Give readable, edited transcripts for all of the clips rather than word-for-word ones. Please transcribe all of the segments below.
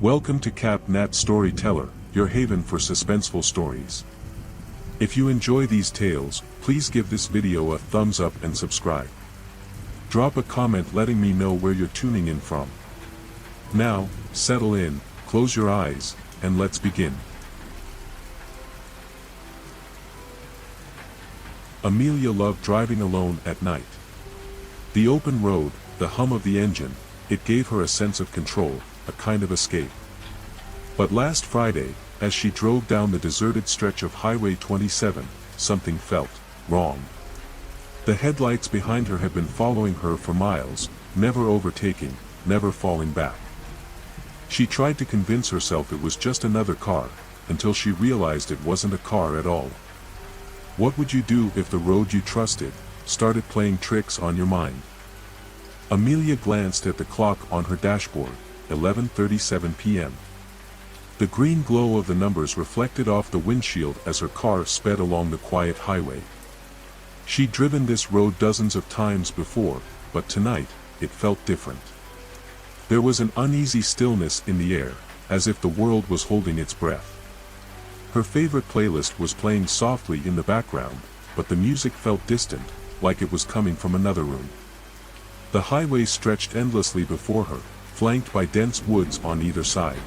Welcome to Cap Nat Storyteller, your haven for suspenseful stories. If you enjoy these tales, please give this video a thumbs up and subscribe. Drop a comment letting me know where you're tuning in from. Now, settle in, close your eyes, and let's begin. Amelia loved driving alone at night. The open road, the hum of the engine, it gave her a sense of control, a kind of escape. But last Friday, as she drove down the deserted stretch of Highway 27, something felt wrong. The headlights behind her had been following her for miles, never overtaking, never falling back. She tried to convince herself it was just another car, until she realized it wasn't a car at all. What would you do if the road you trusted started playing tricks on your mind? Amelia glanced at the clock on her dashboard, 11:37 p.m. The green glow of the numbers reflected off the windshield as her car sped along the quiet highway. She'd driven this road dozens of times before, but tonight, it felt different. There was an uneasy stillness in the air, as if the world was holding its breath. Her favorite playlist was playing softly in the background, but the music felt distant, like it was coming from another room. The highway stretched endlessly before her, flanked by dense woods on either side.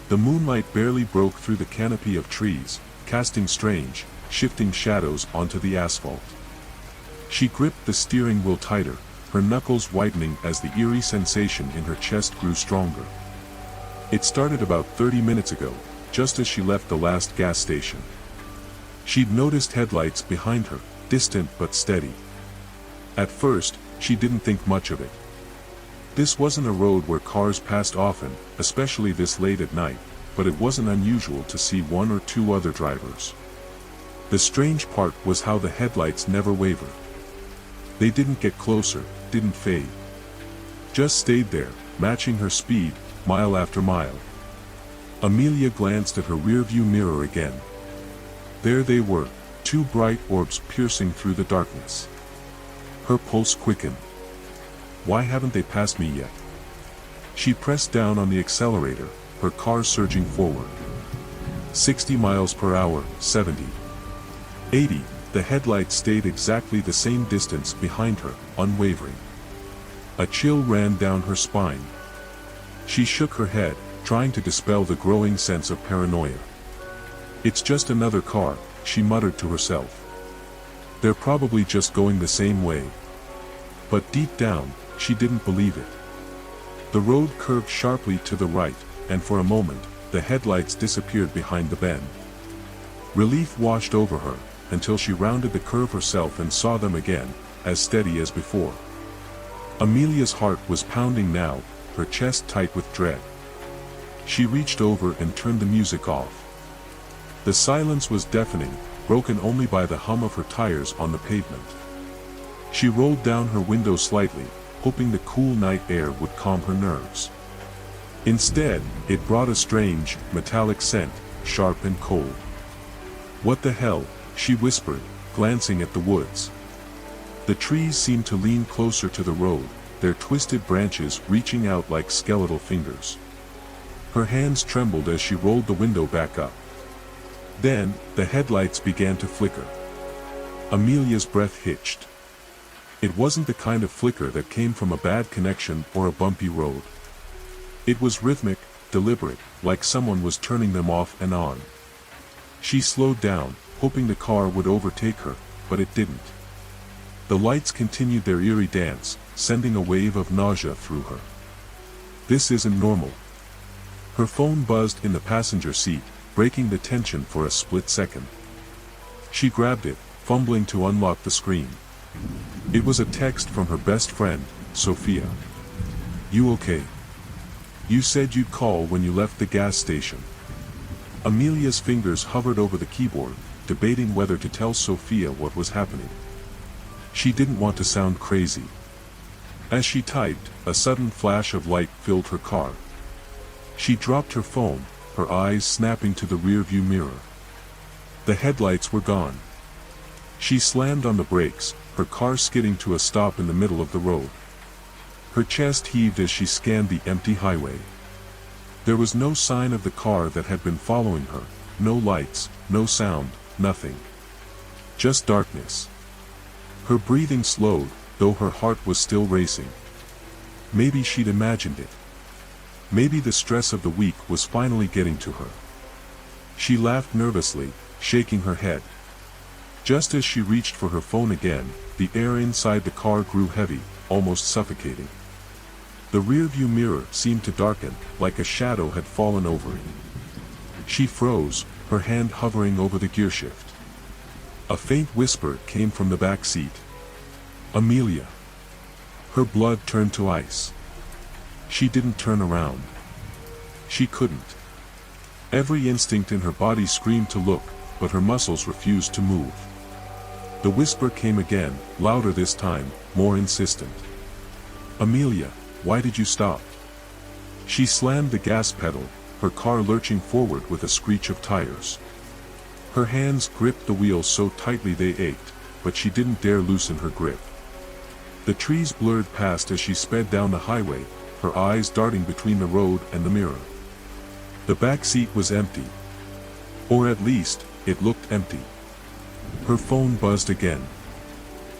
The moonlight barely broke through the canopy of trees, casting strange, shifting shadows onto the asphalt. She gripped the steering wheel tighter, her knuckles whitening as the eerie sensation in her chest grew stronger. It started about 30 minutes ago, just as she left the last gas station. She'd noticed headlights behind her, distant but steady. At first, she didn't think much of it. This wasn't a road where cars passed often, especially this late at night, but it wasn't unusual to see one or two other drivers. The strange part was how the headlights never wavered. They didn't get closer, didn't fade. Just stayed there, matching her speed, mile after mile. Amelia glanced at her rearview mirror again. There they were, two bright orbs piercing through the darkness. Her pulse quickened. Why haven't they passed me yet? She pressed down on the accelerator, her car surging forward. 60 miles per hour, 70. 80, the headlights stayed exactly the same distance behind her, unwavering. A chill ran down her spine. She shook her head, trying to dispel the growing sense of paranoia. It's just another car, she muttered to herself. They're probably just going the same way. But deep down, she didn't believe it. The road curved sharply to the right, and for a moment, the headlights disappeared behind the bend. Relief washed over her, until she rounded the curve herself and saw them again, as steady as before. Amelia's heart was pounding now, her chest tight with dread. She reached over and turned the music off. The silence was deafening, broken only by the hum of her tires on the pavement. She rolled down her window slightly, hoping the cool night air would calm her nerves. Instead, it brought a strange, metallic scent, sharp and cold. What the hell, she whispered, glancing at the woods. The trees seemed to lean closer to the road, their twisted branches reaching out like skeletal fingers. Her hands trembled as she rolled the window back up. Then, the headlights began to flicker. Amelia's breath hitched. It wasn't the kind of flicker that came from a bad connection or a bumpy road. It was rhythmic, deliberate, like someone was turning them off and on. She slowed down, hoping the car would overtake her, but it didn't. The lights continued their eerie dance, sending a wave of nausea through her. This isn't normal. Her phone buzzed in the passenger seat, breaking the tension for a split second. She grabbed it, fumbling to unlock the screen. It was a text from her best friend, Sophia. "You okay? You said you'd call when you left the gas station." Amelia's fingers hovered over the keyboard, debating whether to tell Sophia what was happening. She didn't want to sound crazy. As she typed, a sudden flash of light filled her car. She dropped her phone, her eyes snapping to the rearview mirror. The headlights were gone. She slammed on the brakes, her car skidding to a stop in the middle of the road. Her chest heaved as she scanned the empty highway. There was no sign of the car that had been following her, no lights, no sound, nothing. Just darkness. Her breathing slowed, though her heart was still racing. Maybe she'd imagined it. Maybe the stress of the week was finally getting to her. She laughed nervously, shaking her head. Just as she reached for her phone again, the air inside the car grew heavy, almost suffocating. The rearview mirror seemed to darken, like a shadow had fallen over it. She froze, her hand hovering over the gearshift. A faint whisper came from the back seat. Amelia. Her blood turned to ice. She didn't turn around. She couldn't. Every instinct in her body screamed to look, but her muscles refused to move. The whisper came again, louder this time, more insistent. Amelia, why did you stop? She slammed the gas pedal, her car lurching forward with a screech of tires. Her hands gripped the wheels so tightly they ached, but she didn't dare loosen her grip. The trees blurred past as she sped down the highway, her eyes darting between the road and the mirror. The back seat was empty. Or at least, it looked empty. Her phone buzzed again.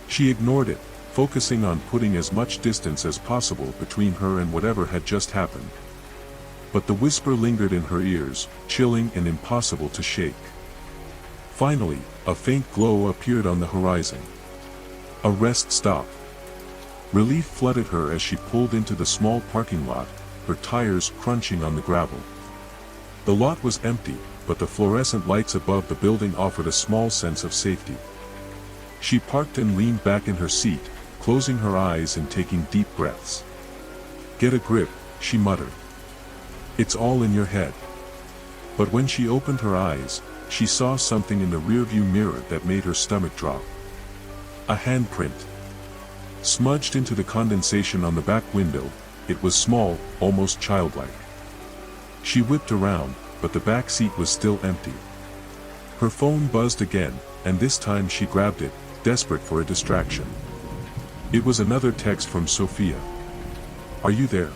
She ignored it, focusing on putting as much distance as possible between her and whatever had just happened. But the whisper lingered in her ears, chilling and impossible to shake. Finally, a faint glow appeared on the horizon. A rest stop. Relief flooded her as she pulled into the small parking lot, her tires crunching on the gravel. The lot was empty, but the fluorescent lights above the building offered a small sense of safety. She parked and leaned back in her seat, closing her eyes and taking deep breaths. Get a grip, she muttered. It's all in your head. But when she opened her eyes, she saw something in the rearview mirror that made her stomach drop. A handprint. Smudged into the condensation on the back window, it was small, almost childlike. She whipped around, but the back seat was still empty. Her phone buzzed again, and this time she grabbed it, desperate for a distraction. It was another text from Sophia. Are you there?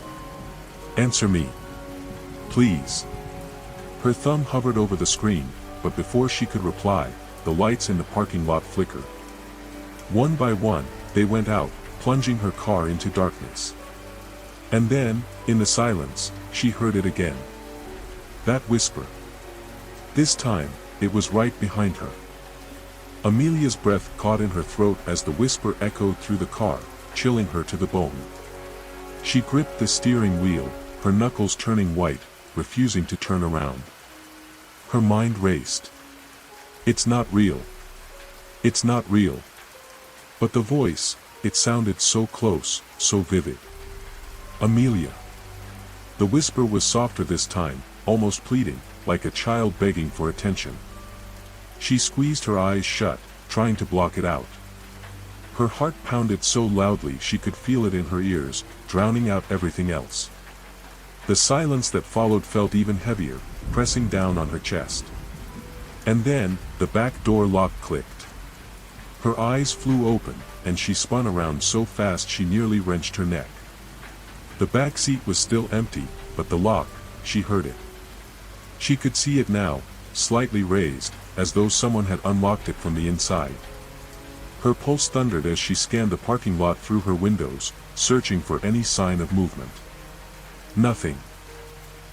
Answer me. Please. Her thumb hovered over the screen, but before she could reply, the lights in the parking lot flickered. One by one, they went out, plunging her car into darkness. And then, in the silence, she heard it again. That whisper. This time, it was right behind her. Amelia's breath caught in her throat as the whisper echoed through the car, chilling her to the bone. She gripped the steering wheel, her knuckles turning white, refusing to turn around. Her mind raced. It's not real. It's not real. But the voice, it sounded so close, so vivid. Amelia. The whisper was softer this time, almost pleading, like a child begging for attention. She squeezed her eyes shut, trying to block it out. Her heart pounded so loudly she could feel it in her ears, drowning out everything else. The silence that followed felt even heavier, pressing down on her chest. And then, the back door lock clicked. Her eyes flew open, and she spun around so fast she nearly wrenched her neck. The back seat was still empty, but the lock, she heard it. She could see it now, slightly raised, as though someone had unlocked it from the inside. Her pulse thundered as she scanned the parking lot through her windows, searching for any sign of movement. Nothing.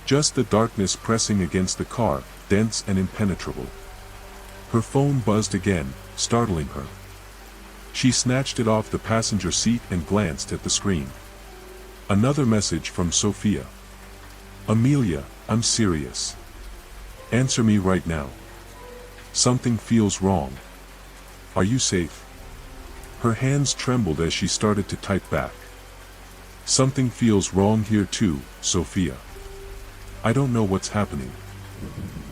Just the darkness pressing against the car, dense and impenetrable. Her phone buzzed again, startling her. She snatched it off the passenger seat and glanced at the screen. Another message from Sophia. Amelia, I'm serious. Answer me right now. Something feels wrong. Are you safe? Her hands trembled as she started to type back. Something feels wrong here too, Sophia. I don't know what's happening.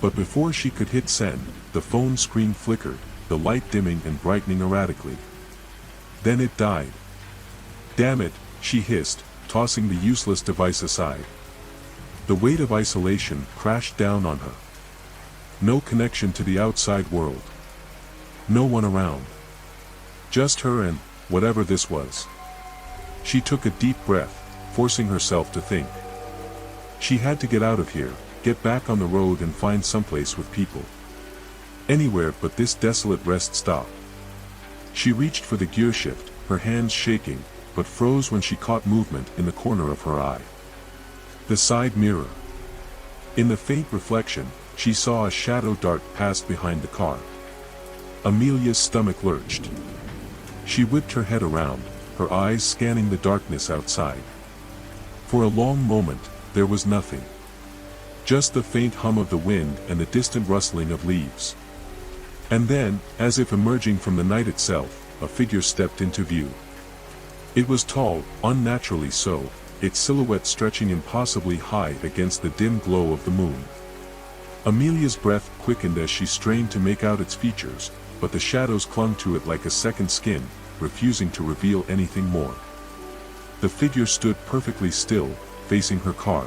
But before she could hit send, the phone screen flickered, the light dimming and brightening erratically. Then it died. Damn it, she hissed, tossing the useless device aside. The weight of isolation crashed down on her. No connection to the outside world. No one around. Just her and whatever this was. She took a deep breath, forcing herself to think. She had to get out of here, get back on the road and find someplace with people. Anywhere but this desolate rest stop. She reached for the gear shift, her hands shaking, but froze when she caught movement in the corner of her eye. The side mirror. In the faint reflection, she saw a shadow dart past behind the car. Amelia's stomach lurched. She whipped her head around, her eyes scanning the darkness outside. For a long moment, there was nothing. Just the faint hum of the wind and the distant rustling of leaves. And then, as if emerging from the night itself, a figure stepped into view. It was tall, unnaturally so, its silhouette stretching impossibly high against the dim glow of the moon. Amelia's breath quickened as she strained to make out its features, but the shadows clung to it like a second skin, refusing to reveal anything more. The figure stood perfectly still, facing her car.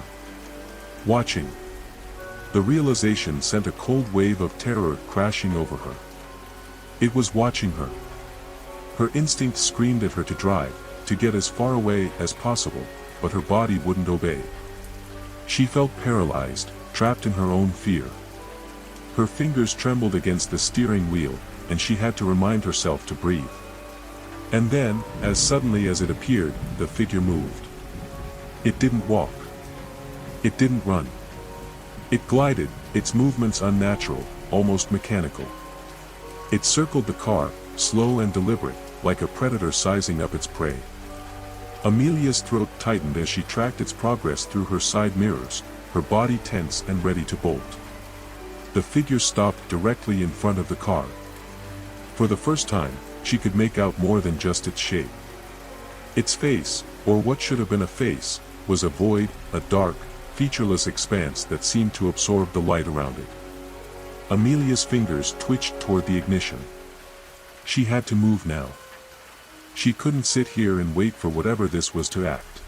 Watching. The realization sent a cold wave of terror crashing over her. It was watching her. Her instinct screamed at her to drive, to get as far away as possible, but her body wouldn't obey. She felt paralyzed, trapped in her own fear. Her fingers trembled against the steering wheel, and she had to remind herself to breathe. And then, as suddenly as it appeared, the figure moved. It didn't walk. It didn't run. It glided, its movements unnatural, almost mechanical. It circled the car, slow and deliberate, like a predator sizing up its prey. Amelia's throat tightened as she tracked its progress through her side mirrors, her body tense and ready to bolt. The figure stopped directly in front of the car. For the first time, she could make out more than just its shape. Its face, or what should have been a face, was a void, a dark, featureless expanse that seemed to absorb the light around it. Amelia's fingers twitched toward the ignition. She had to move now. She couldn't sit here and wait for whatever this was to act.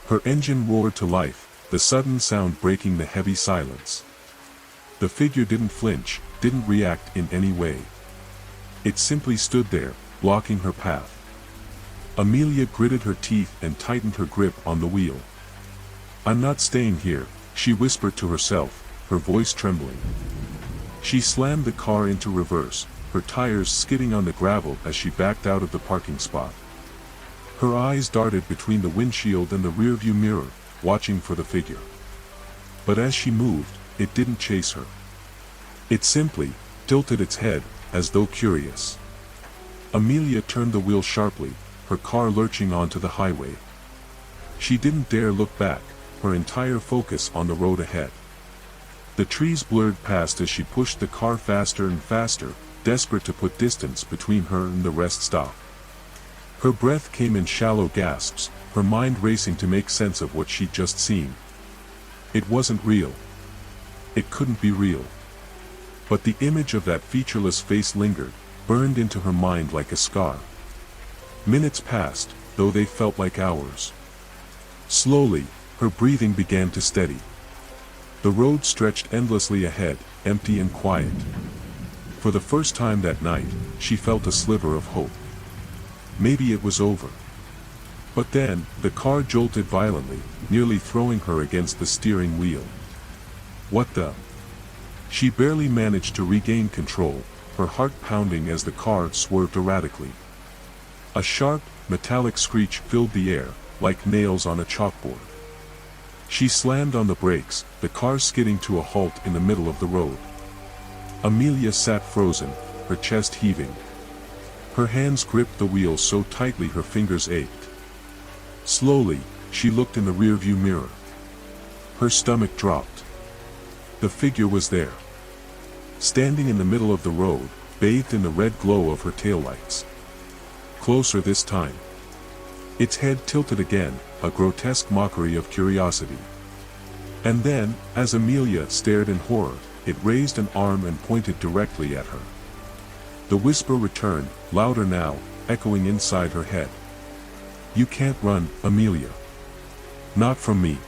Her engine roared to life, the sudden sound breaking the heavy silence. The figure didn't flinch, didn't react in any way. It simply stood there, blocking her path. Amelia gritted her teeth and tightened her grip on the wheel. "I'm not staying here," she whispered to herself, her voice trembling. She slammed the car into reverse, her tires skidding on the gravel as she backed out of the parking spot. Her eyes darted between the windshield and the rearview mirror, watching for the figure. But as she moved, it didn't chase her. It simply tilted its head, as though curious. Amelia turned the wheel sharply, her car lurching onto the highway. She didn't dare look back, her entire focus on the road ahead. The trees blurred past as she pushed the car faster and faster, desperate to put distance between her and the rest stop. Her breath came in shallow gasps, her mind racing to make sense of what she'd just seen. It wasn't real. It couldn't be real. But the image of that featureless face lingered, burned into her mind like a scar. Minutes passed, though they felt like hours. Slowly, her breathing began to steady. The road stretched endlessly ahead, empty and quiet. For the first time that night, she felt a sliver of hope. Maybe it was over. But then, the car jolted violently, nearly throwing her against the steering wheel. What the? She barely managed to regain control, her heart pounding as the car swerved erratically. A sharp, metallic screech filled the air, like nails on a chalkboard. She slammed on the brakes, the car skidding to a halt in the middle of the road. Amelia sat frozen, her chest heaving. Her hands gripped the wheel so tightly her fingers ached. Slowly, she looked in the rearview mirror. Her stomach dropped. The figure was there. Standing in the middle of the road, bathed in the red glow of her taillights. Closer this time. Its head tilted again, a grotesque mockery of curiosity. And then, as Amelia stared in horror, it raised an arm and pointed directly at her. The whisper returned, louder now, echoing inside her head. "You can't run, Amelia. Not from me."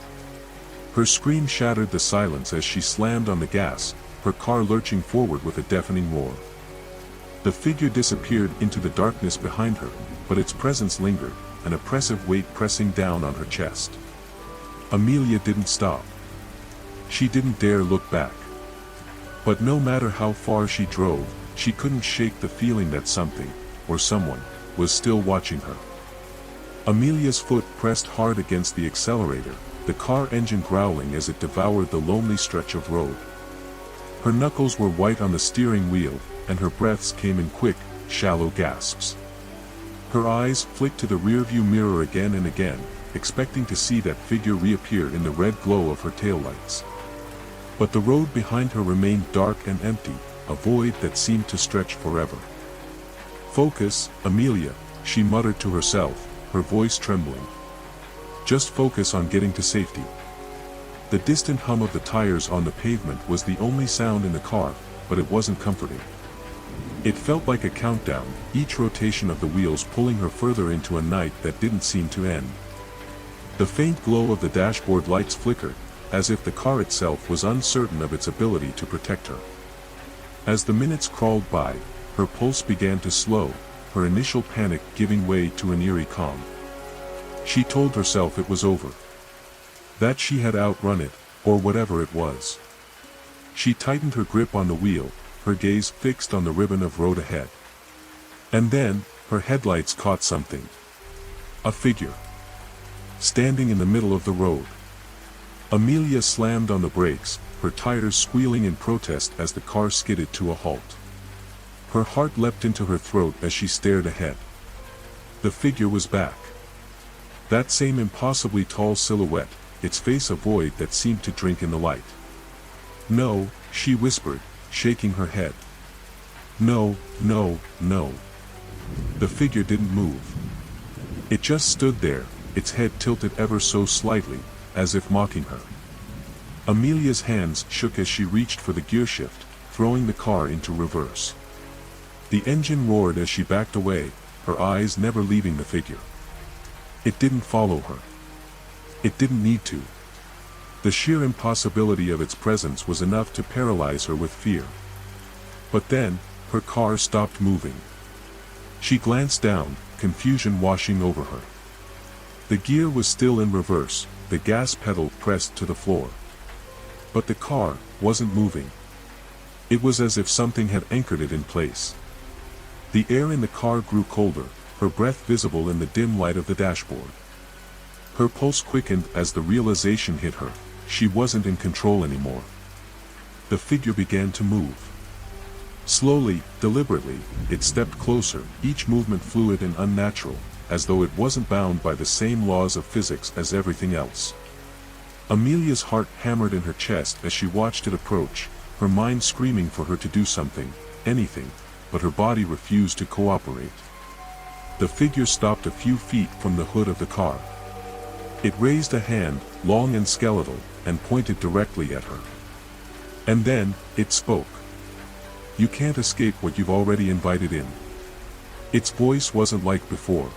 Her scream shattered the silence as she slammed on the gas, her car lurching forward with a deafening roar. The figure disappeared into the darkness behind her, but its presence lingered, an oppressive weight pressing down on her chest. Amelia didn't stop. She didn't dare look back. But no matter how far she drove, she couldn't shake the feeling that something, or someone, was still watching her. Amelia's foot pressed hard against the accelerator, the car engine growling as it devoured the lonely stretch of road. Her knuckles were white on the steering wheel, and her breaths came in quick, shallow gasps. Her eyes flicked to the rearview mirror again and again, expecting to see that figure reappear in the red glow of her taillights. But the road behind her remained dark and empty, a void that seemed to stretch forever. "Focus, Amelia," she muttered to herself, her voice trembling. "Just focus on getting to safety." The distant hum of the tires on the pavement was the only sound in the car, but it wasn't comforting. It felt like a countdown, each rotation of the wheels pulling her further into a night that didn't seem to end. The faint glow of the dashboard lights flickered, as if the car itself was uncertain of its ability to protect her. As the minutes crawled by, her pulse began to slow, her initial panic giving way to an eerie calm. She told herself it was over. That she had outrun it, or whatever it was. She tightened her grip on the wheel, her gaze fixed on the ribbon of road ahead. And then, her headlights caught something. A figure. Standing in the middle of the road. Amelia slammed on the brakes, her tires squealing in protest as the car skidded to a halt. Her heart leapt into her throat as she stared ahead. The figure was back. That same impossibly tall silhouette, its face a void that seemed to drink in the light. "No," she whispered, shaking her head. "No, no, no." The figure didn't move. It just stood there, its head tilted ever so slightly, as if mocking her. Amelia's hands shook as she reached for the gearshift, throwing the car into reverse. The engine roared as she backed away, her eyes never leaving the figure. It didn't follow her. It didn't need to. The sheer impossibility of its presence was enough to paralyze her with fear. But then, her car stopped moving. She glanced down, confusion washing over her. The gear was still in reverse, the gas pedal pressed to the floor. But the car wasn't moving. It was as if something had anchored it in place. The air in the car grew colder, her breath visible in the dim light of the dashboard. Her pulse quickened as the realization hit her, she wasn't in control anymore. The figure began to move. Slowly, deliberately, it stepped closer, each movement fluid and unnatural, as though it wasn't bound by the same laws of physics as everything else. Amelia's heart hammered in her chest as she watched it approach, her mind screaming for her to do something, anything, but her body refused to cooperate. The figure stopped a few feet from the hood of the car. It raised a hand, long and skeletal, and pointed directly at her. And then, it spoke. "You can't escape what you've already invited in." Its voice wasn't like before.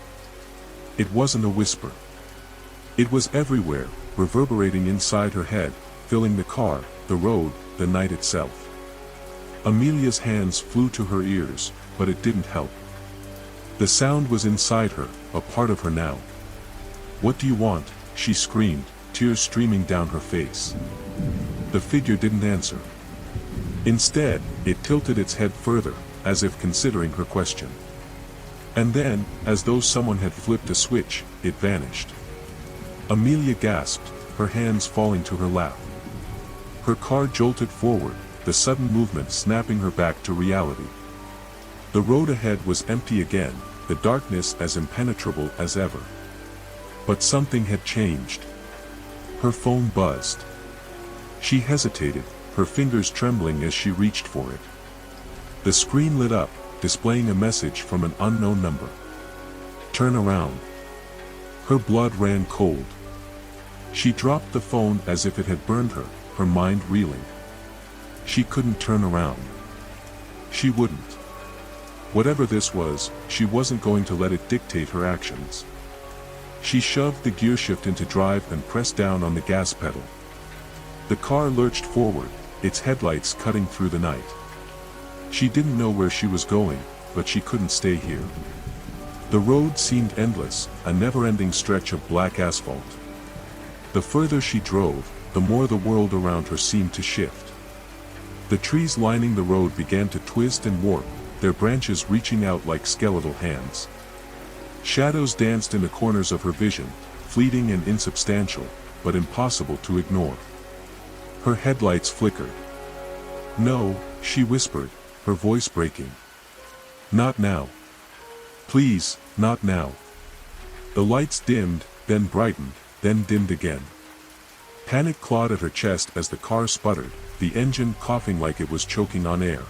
It wasn't a whisper. It was everywhere, reverberating inside her head, filling the car, the road, the night itself. Amelia's hands flew to her ears, but it didn't help. The sound was inside her, a part of her now. "What do you want?" she screamed, tears streaming down her face. The figure didn't answer. Instead, it tilted its head further, as if considering her question. And then, as though someone had flipped a switch, it vanished. Amelia gasped, her hands falling to her lap. Her car jolted forward, the sudden movement snapping her back to reality. The road ahead was empty again, the darkness as impenetrable as ever. But something had changed. Her phone buzzed. She hesitated, her fingers trembling as she reached for it. The screen lit up, displaying a message from an unknown number. "Turn around." Her blood ran cold. She dropped the phone as if it had burned her, her mind reeling. She couldn't turn around. She wouldn't. Whatever this was, she wasn't going to let it dictate her actions. She shoved the gearshift into drive and pressed down on the gas pedal. The car lurched forward, its headlights cutting through the night. She didn't know where she was going, but she couldn't stay here. The road seemed endless, a never-ending stretch of black asphalt. The further she drove, the more the world around her seemed to shift. The trees lining the road began to twist and warp, their branches reaching out like skeletal hands. Shadows danced in the corners of her vision, fleeting and insubstantial, but impossible to ignore. Her headlights flickered. "No," she whispered, her voice breaking. "Not now. Please, not now." The lights dimmed, then brightened, then dimmed again. Panic clawed at her chest as the car sputtered, the engine coughing like it was choking on air.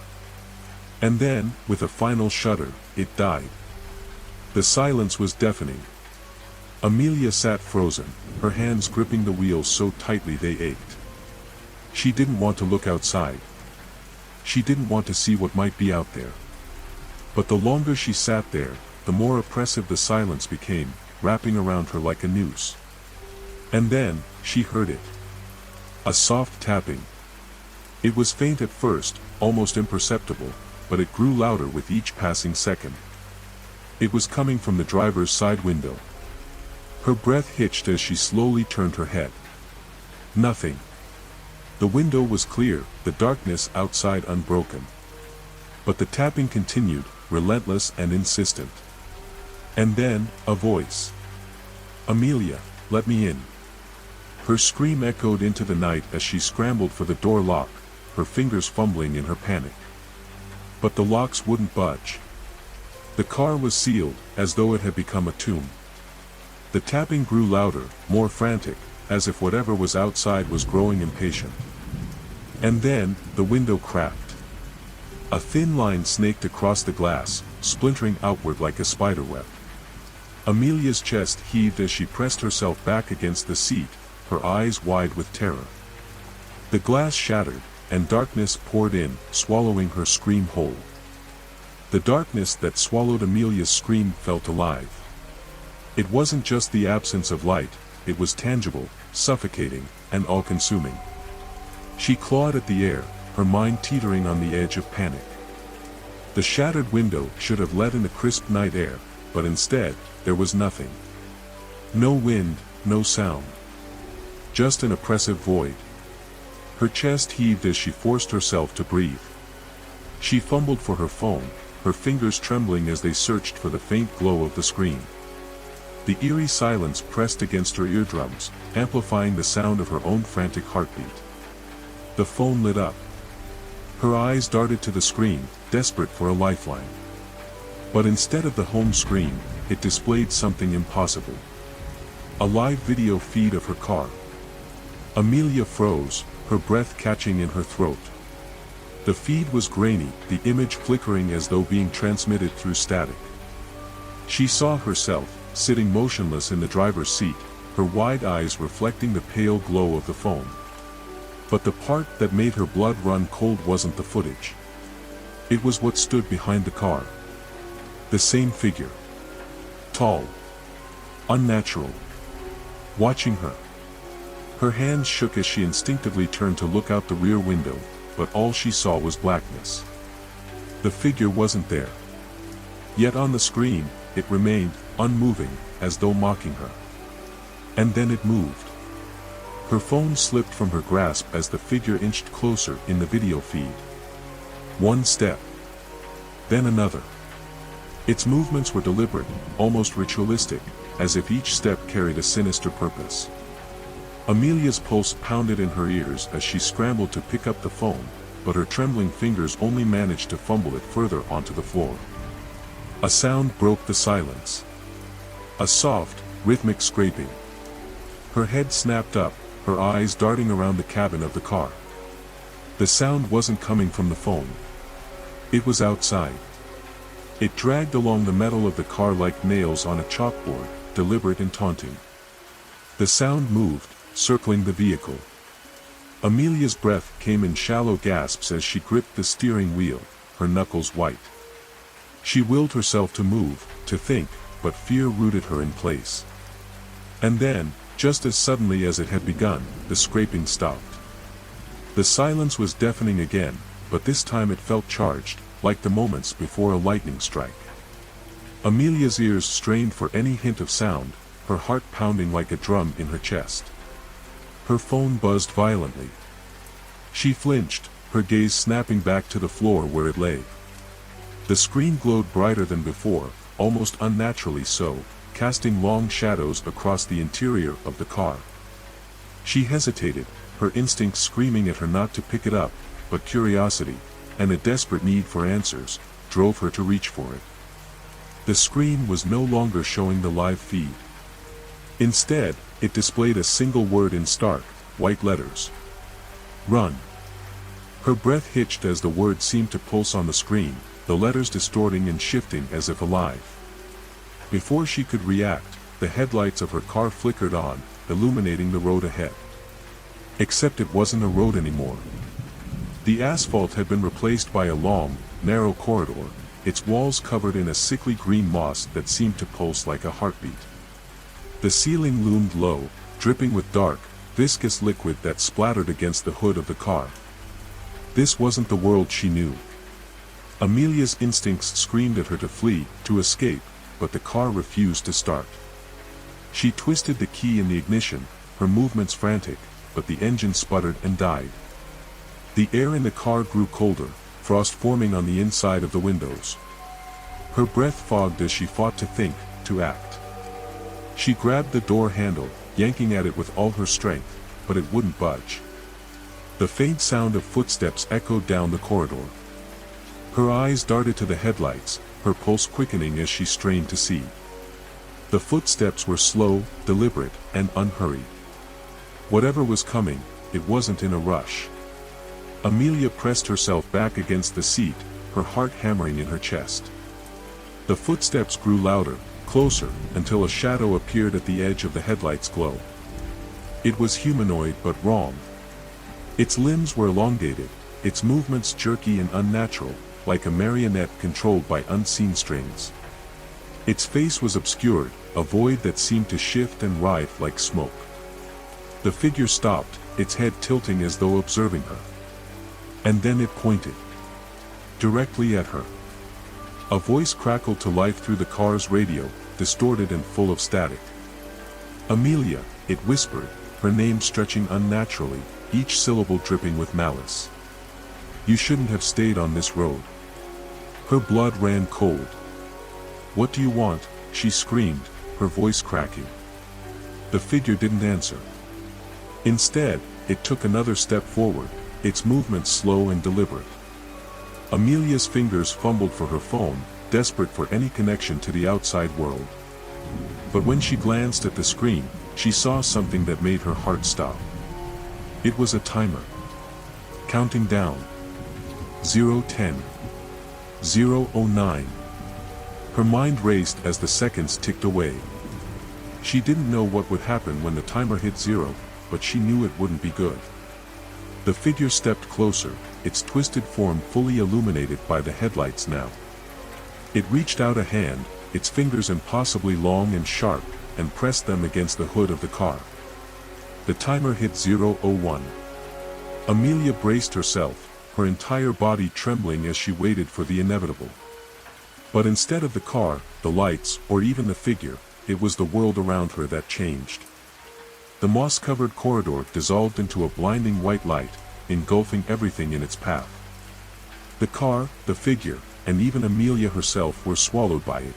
And then, with a final shudder, it died. The silence was deafening. Amelia sat frozen, her hands gripping the wheels so tightly they ached. She didn't want to look outside. She didn't want to see what might be out there. But the longer she sat there, the more oppressive the silence became, wrapping around her like a noose. And then, she heard it. A soft tapping. It was faint at first, almost imperceptible, but it grew louder with each passing second. It was coming from the driver's side window. Her breath hitched as she slowly turned her head. Nothing. The window was clear, the darkness outside unbroken. But the tapping continued, relentless and insistent. And then, a voice. "Amelia, let me in." Her scream echoed into the night as she scrambled for the door lock, her fingers fumbling in her panic. But the locks wouldn't budge. The car was sealed, as though it had become a tomb. The tapping grew louder, more frantic, as if whatever was outside was growing impatient. And then, the window cracked. A thin line snaked across the glass, splintering outward like a spiderweb. Amelia's chest heaved as she pressed herself back against the seat, her eyes wide with terror. The glass shattered, and darkness poured in, swallowing her scream whole. The darkness that swallowed Amelia's scream felt alive. It wasn't just the absence of light, it was tangible, suffocating, and all-consuming. She clawed at the air, her mind teetering on the edge of panic. The shattered window should have let in the crisp night air, but instead, there was nothing. No wind, no sound. Just an oppressive void. Her chest heaved as she forced herself to breathe. She fumbled for her phone, her fingers trembling as they searched for the faint glow of the screen. The eerie silence pressed against her eardrums, amplifying the sound of her own frantic heartbeat. The phone lit up. Her eyes darted to the screen, desperate for a lifeline. But instead of the home screen, it displayed something impossible. A live video feed of her car. Amelia froze, her breath catching in her throat. The feed was grainy, the image flickering as though being transmitted through static. She saw herself, sitting motionless in the driver's seat, her wide eyes reflecting the pale glow of the phone. But the part that made her blood run cold wasn't the footage. It was what stood behind the car. The same figure. Tall. Unnatural. Watching her. Her hands shook as she instinctively turned to look out the rear window, but all she saw was blackness. The figure wasn't there. Yet on the screen, it remained, unmoving, as though mocking her. And then it moved. Her phone slipped from her grasp as the figure inched closer in the video feed. One step. Then another. Its movements were deliberate, almost ritualistic, as if each step carried a sinister purpose. Amelia's pulse pounded in her ears as she scrambled to pick up the phone, but her trembling fingers only managed to fumble it further onto the floor. A sound broke the silence. A soft, rhythmic scraping. Her head snapped up, her eyes darting around the cabin of the car. The sound wasn't coming from the phone. It was outside. It dragged along the metal of the car like nails on a chalkboard, deliberate and taunting. The sound moved, circling the vehicle. Amelia's breath came in shallow gasps as she gripped the steering wheel, her knuckles white. She willed herself to move, to think, but fear rooted her in place. And then, just as suddenly as it had begun, the scraping stopped. The silence was deafening again, but this time it felt charged, like the moments before a lightning strike. Amelia's ears strained for any hint of sound, her heart pounding like a drum in her chest. Her phone buzzed violently. She flinched, her gaze snapping back to the floor where it lay. The screen glowed brighter than before, almost unnaturally so, casting long shadows across the interior of the car. She hesitated, her instincts screaming at her not to pick it up, but curiosity, and a desperate need for answers, drove her to reach for it. The screen was no longer showing the live feed. Instead, it displayed a single word in stark, white letters. Run. Her breath hitched as the word seemed to pulse on the screen, the letters distorting and shifting as if alive. Before she could react, the headlights of her car flickered on, illuminating the road ahead. Except it wasn't a road anymore. The asphalt had been replaced by a long, narrow corridor, its walls covered in a sickly green moss that seemed to pulse like a heartbeat. The ceiling loomed low, dripping with dark, viscous liquid that splattered against the hood of the car. This wasn't the world she knew. Amelia's instincts screamed at her to flee, to escape, but the car refused to start. She twisted the key in the ignition, her movements frantic, but the engine sputtered and died. The air in the car grew colder, frost forming on the inside of the windows. Her breath fogged as she fought to think, to act. She grabbed the door handle, yanking at it with all her strength, but it wouldn't budge. The faint sound of footsteps echoed down the corridor. Her eyes darted to the headlights, her pulse quickening as she strained to see. The footsteps were slow, deliberate, and unhurried. Whatever was coming, it wasn't in a rush. Amelia pressed herself back against the seat, her heart hammering in her chest. The footsteps grew louder, closer, until a shadow appeared at the edge of the headlight's glow. It was humanoid but wrong. Its limbs were elongated, its movements jerky and unnatural, like a marionette controlled by unseen strings. Its face was obscured, a void that seemed to shift and writhe like smoke. The figure stopped, its head tilting as though observing her. And then it pointed. Directly at her. A voice crackled to life through the car's radio, distorted and full of static. Amelia, it whispered, her name stretching unnaturally, each syllable dripping with malice. You shouldn't have stayed on this road. Her blood ran cold. What do you want? She screamed, her voice cracking. The figure didn't answer. Instead, it took another step forward, its movements slow and deliberate. Amelia's fingers fumbled for her phone, desperate for any connection to the outside world. But when she glanced at the screen, she saw something that made her heart stop. It was a timer. Counting down. 0:10. 0:09. Her mind raced as the seconds ticked away. She didn't know what would happen when the timer hit 0, but she knew it wouldn't be good. The figure stepped closer, its twisted form fully illuminated by the headlights now. It reached out a hand, its fingers impossibly long and sharp, and pressed them against the hood of the car. The timer hit 0:01. Amelia braced herself, her entire body trembling as she waited for the inevitable. But instead of the car, the lights, or even the figure, it was the world around her that changed. The moss-covered corridor dissolved into a blinding white light, engulfing everything in its path. The car, the figure, and even Amelia herself were swallowed by it.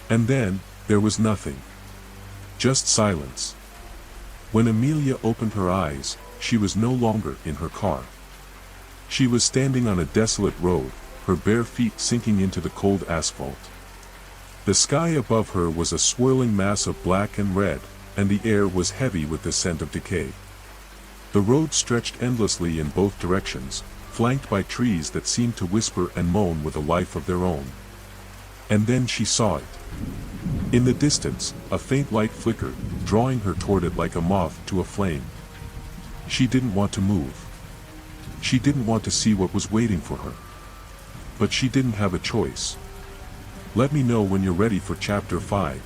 And then, there was nothing. Just silence. When Amelia opened her eyes, she was no longer in her car. She was standing on a desolate road, her bare feet sinking into the cold asphalt. The sky above her was a swirling mass of black and red, and the air was heavy with the scent of decay. The road stretched endlessly in both directions, flanked by trees that seemed to whisper and moan with a life of their own. And then she saw it. In the distance, a faint light flickered, drawing her toward it like a moth to a flame. She didn't want to move. She didn't want to see what was waiting for her. But she didn't have a choice. Let me know when you're ready for Chapter 5.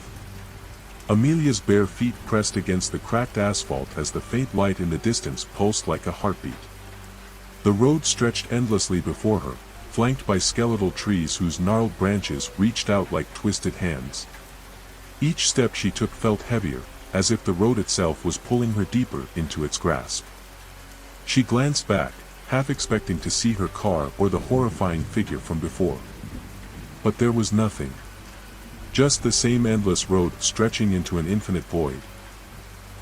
Amelia's bare feet pressed against the cracked asphalt as the faint light in the distance pulsed like a heartbeat. The road stretched endlessly before her, flanked by skeletal trees whose gnarled branches reached out like twisted hands. Each step she took felt heavier, as if the road itself was pulling her deeper into its grasp. She glanced back, half expecting to see her car or the horrifying figure from before. But there was nothing. Just the same endless road stretching into an infinite void.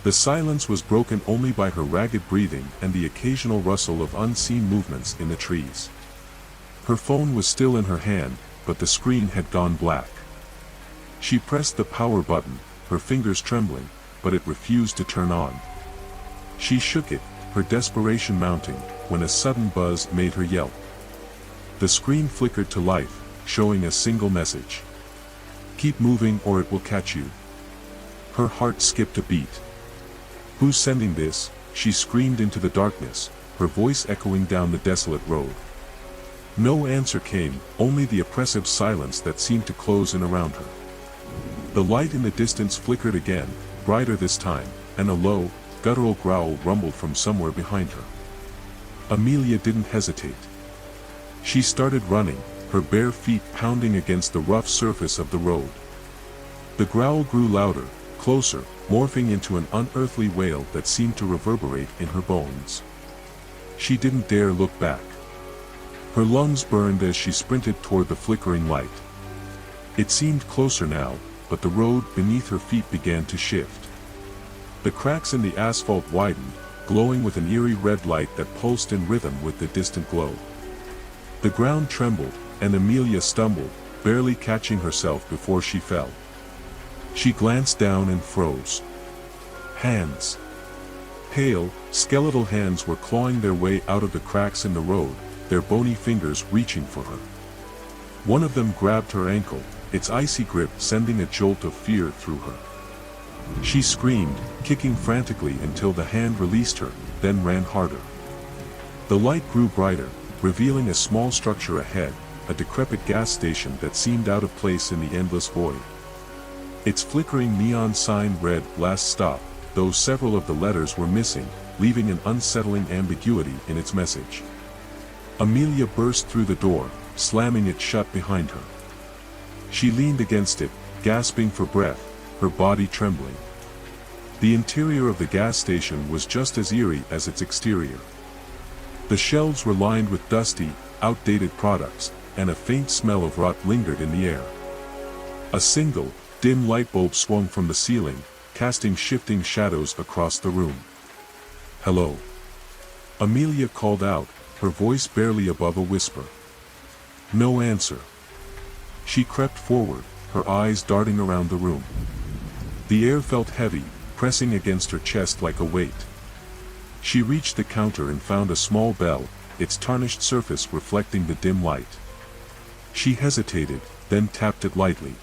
The silence was broken only by her ragged breathing and the occasional rustle of unseen movements in the trees. Her phone was still in her hand, but the screen had gone black. She pressed the power button, her fingers trembling, but it refused to turn on. She shook it, her desperation mounting, when a sudden buzz made her yelp. The screen flickered to life, showing a single message. "Keep moving or it will catch you." Her heart skipped a beat. "Who's sending this?" she screamed into the darkness, her voice echoing down the desolate road. No answer came, only the oppressive silence that seemed to close in around her. The light in the distance flickered again, brighter this time, and a low, guttural growl rumbled from somewhere behind her. Amelia didn't hesitate. She started running, her bare feet pounding against the rough surface of the road. The growl grew louder, closer, morphing into an unearthly wail that seemed to reverberate in her bones. She didn't dare look back. Her lungs burned as she sprinted toward the flickering light. It seemed closer now, but the road beneath her feet began to shift. The cracks in the asphalt widened, glowing with an eerie red light that pulsed in rhythm with the distant glow. The ground trembled, and Amelia stumbled, barely catching herself before she fell. She glanced down and froze. Hands. Pale, skeletal hands were clawing their way out of the cracks in the road, their bony fingers reaching for her. One of them grabbed her ankle, its icy grip sending a jolt of fear through her. She screamed, kicking frantically until the hand released her, then ran harder. The light grew brighter, revealing a small structure ahead, a decrepit gas station that seemed out of place in the endless void. Its flickering neon sign read, "Last Stop," though several of the letters were missing, leaving an unsettling ambiguity in its message. Amelia burst through the door, slamming it shut behind her. She leaned against it, gasping for breath, her body trembling. The interior of the gas station was just as eerie as its exterior. The shelves were lined with dusty, outdated products, and a faint smell of rot lingered in the air. A single, dim light bulb swung from the ceiling, casting shifting shadows across the room. "Hello?" Amelia called out, her voice barely above a whisper. No answer. She crept forward, her eyes darting around the room. The air felt heavy, pressing against her chest like a weight. She reached the counter and found a small bell, its tarnished surface reflecting the dim light. She hesitated, then tapped it lightly.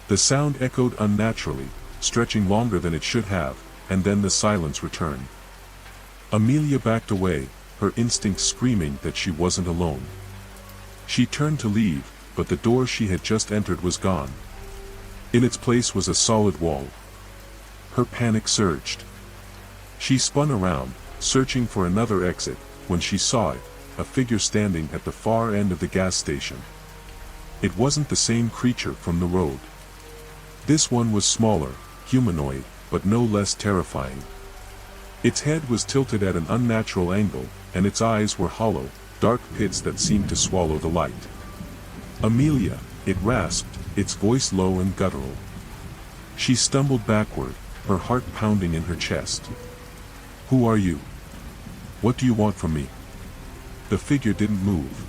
The sound echoed unnaturally, stretching longer than it should have, and then the silence returned. Amelia backed away, her instincts screaming that she wasn't alone. She turned to leave, but the door she had just entered was gone. In its place was a solid wall. Her panic surged. She spun around, searching for another exit, when she saw it, a figure standing at the far end of the gas station. It wasn't the same creature from the road. This one was smaller, humanoid, but no less terrifying. Its head was tilted at an unnatural angle, and its eyes were hollow, dark pits that seemed to swallow the light. "Amelia," it rasped, its voice low and guttural. She stumbled backward, her heart pounding in her chest. "Who are you? What do you want from me?" The figure didn't move.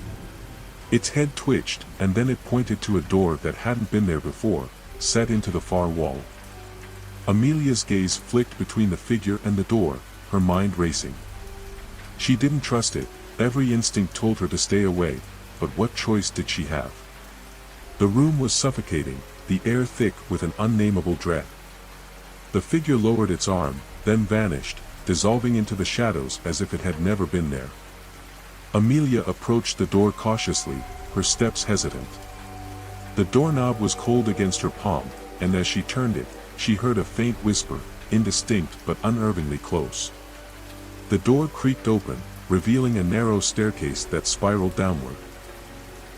Its head twitched, and then it pointed to a door that hadn't been there before, set into the far wall. Amelia's gaze flicked between the figure and the door, her mind racing. She didn't trust it, every instinct told her to stay away, but what choice did she have? The room was suffocating, the air thick with an unnameable dread. The figure lowered its arm, then vanished, dissolving into the shadows as if it had never been there. Amelia approached the door cautiously, her steps hesitant. The doorknob was cold against her palm, and as she turned it, she heard a faint whisper, indistinct but unnervingly close. The door creaked open, revealing a narrow staircase that spiraled downward.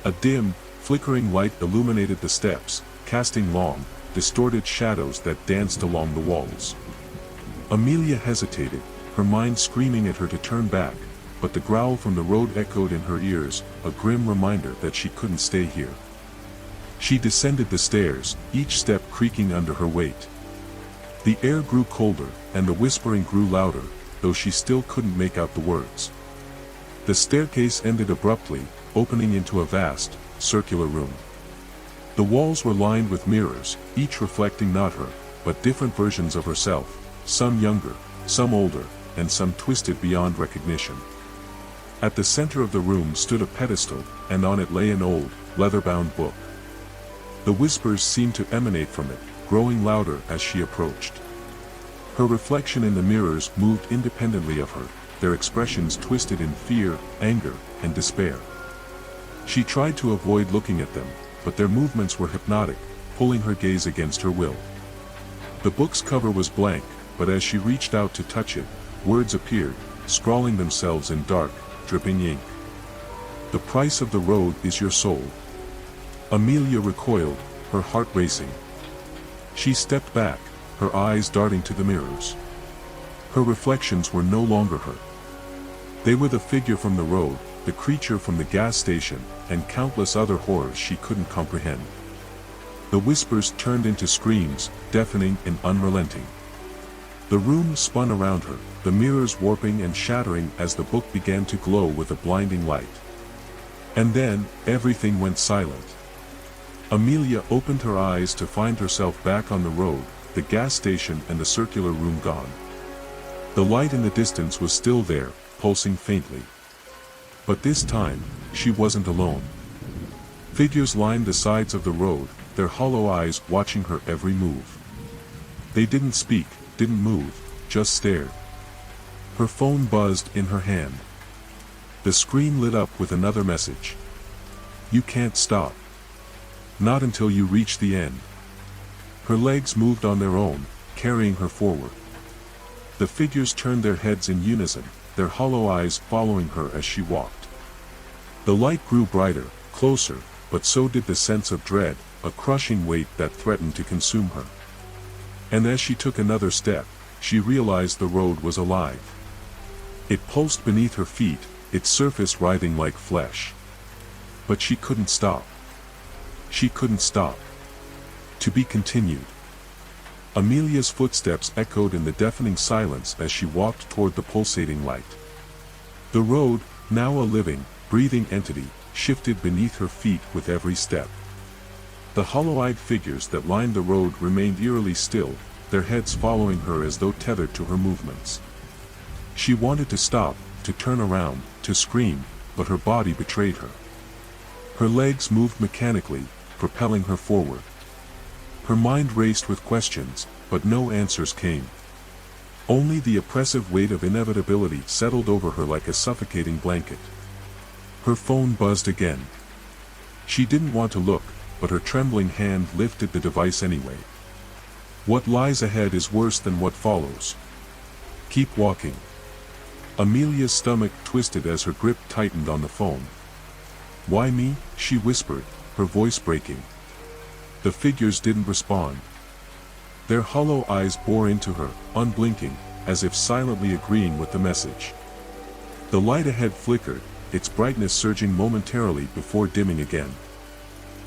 A dim, flickering light illuminated the steps, casting long, distorted shadows that danced along the walls. Amelia hesitated, her mind screaming at her to turn back, but the growl from the road echoed in her ears, a grim reminder that she couldn't stay here. She descended the stairs, each step creaking under her weight. The air grew colder, and the whispering grew louder, though she still couldn't make out the words. The staircase ended abruptly, opening into a vast, circular room. The walls were lined with mirrors, each reflecting not her, but different versions of herself, some younger, some older, and some twisted beyond recognition. At the center of the room stood a pedestal, and on it lay an old, leather-bound book. The whispers seemed to emanate from it, growing louder as she approached. Her reflection in the mirrors moved independently of her, their expressions twisted in fear, anger, and despair. She tried to avoid looking at them, but their movements were hypnotic, pulling her gaze against her will. The book's cover was blank, but as she reached out to touch it, words appeared, scrawling themselves in dark, dripping ink. "The price of the road is your soul." Amelia recoiled, her heart racing. She stepped back, her eyes darting to the mirrors. Her reflections were no longer her. They were the figure from the road, the creature from the gas station, and countless other horrors she couldn't comprehend. The whispers turned into screams, deafening and unrelenting. The room spun around her, the mirrors warping and shattering as the book began to glow with a blinding light. And then, everything went silent. Amelia opened her eyes to find herself back on the road, the gas station and the circular room gone. The light in the distance was still there, pulsing faintly. But this time, she wasn't alone. Figures lined the sides of the road, their hollow eyes watching her every move. They didn't speak, didn't move, just stared. Her phone buzzed in her hand. The screen lit up with another message. "You can't stop. Not until you reach the end." Her legs moved on their own, carrying her forward. The figures turned their heads in unison, their hollow eyes following her as she walked. The light grew brighter, closer, but so did the sense of dread, a crushing weight that threatened to consume her. And as she took another step, she realized the road was alive. It pulsed beneath her feet, its surface writhing like flesh. But she couldn't stop. She couldn't stop. To be continued. Amelia's footsteps echoed in the deafening silence as she walked toward the pulsating light. The road, now a living, breathing entity, shifted beneath her feet with every step. The hollow-eyed figures that lined the road remained eerily still, their heads following her as though tethered to her movements. She wanted to stop, to turn around, to scream, but her body betrayed her. Her legs moved mechanically, propelling her forward. Her mind raced with questions, but no answers came. Only the oppressive weight of inevitability settled over her like a suffocating blanket. Her phone buzzed again. She didn't want to look, but her trembling hand lifted the device anyway. What lies ahead is worse than what follows. Keep walking. Amelia's stomach twisted as her grip tightened on the phone. "Why me?" she whispered, her voice breaking. The figures didn't respond. Their hollow eyes bore into her, unblinking, as if silently agreeing with the message. The light ahead flickered, its brightness surging momentarily before dimming again.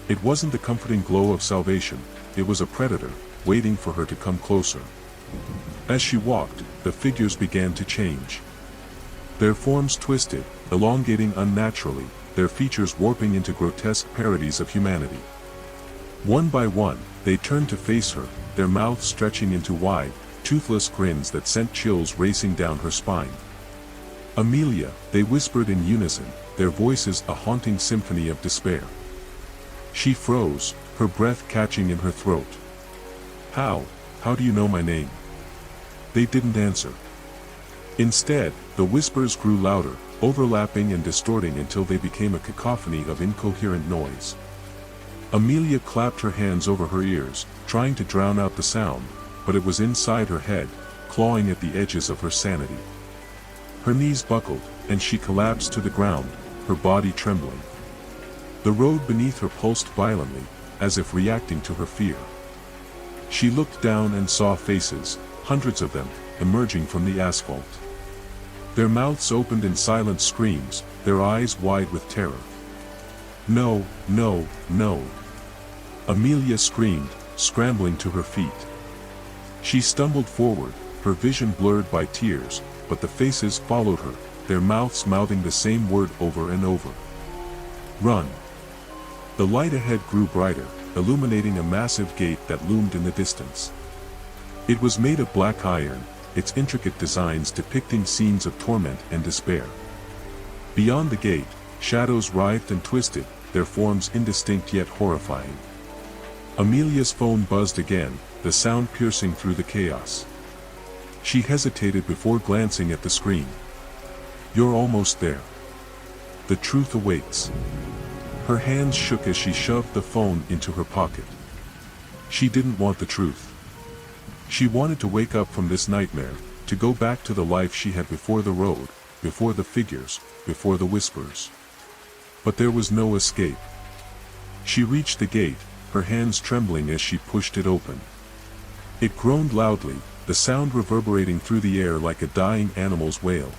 It wasn't the comforting glow of salvation, it was a predator, waiting for her to come closer. As she walked, the figures began to change. Their forms twisted, elongating unnaturally, their features warping into grotesque parodies of humanity. One by one, they turned to face her, their mouths stretching into wide, toothless grins that sent chills racing down her spine. "Amelia," they whispered in unison, their voices a haunting symphony of despair. She froze, her breath catching in her throat. How do you know my name?" They didn't answer. Instead, the whispers grew louder, overlapping and distorting until they became a cacophony of incoherent noise. Amelia clapped her hands over her ears, trying to drown out the sound, but it was inside her head, clawing at the edges of her sanity. Her knees buckled, and she collapsed to the ground, her body trembling. The road beneath her pulsed violently, as if reacting to her fear. She looked down and saw faces, hundreds of them, emerging from the asphalt. Their mouths opened in silent screams, their eyes wide with terror. No, no, no! Amelia screamed, scrambling to her feet. She stumbled forward, her vision blurred by tears, but the faces followed her, their mouths mouthing the same word over and over. Run! The light ahead grew brighter, illuminating a massive gate that loomed in the distance. It was made of black iron, its intricate designs depicting scenes of torment and despair. Beyond the gate, shadows writhed and twisted, their forms indistinct yet horrifying. Amelia's phone buzzed again, the sound piercing through the chaos. She hesitated before glancing at the screen. You're almost there. The truth awaits. Her hands shook as she shoved the phone into her pocket. She didn't want the truth. She wanted to wake up from this nightmare, to go back to the life she had before the road, before the figures, before the whispers. But there was no escape. She reached the gate, her hands trembling as she pushed it open. It groaned loudly, the sound reverberating through the air like a dying animal's wail.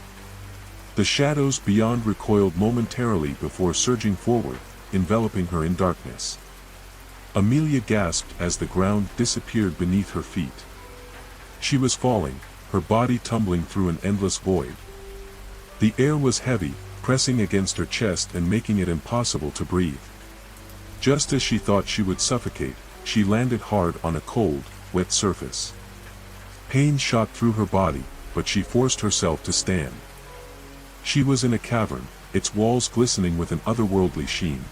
The shadows beyond recoiled momentarily before surging forward, enveloping her in darkness. Amelia gasped as the ground disappeared beneath her feet. She was falling, her body tumbling through an endless void. The air was heavy, pressing against her chest and making it impossible to breathe. Just as she thought she would suffocate, she landed hard on a cold, wet surface. Pain shot through her body, but she forced herself to stand. She was in a cavern, its walls glistening with an otherworldly sheen.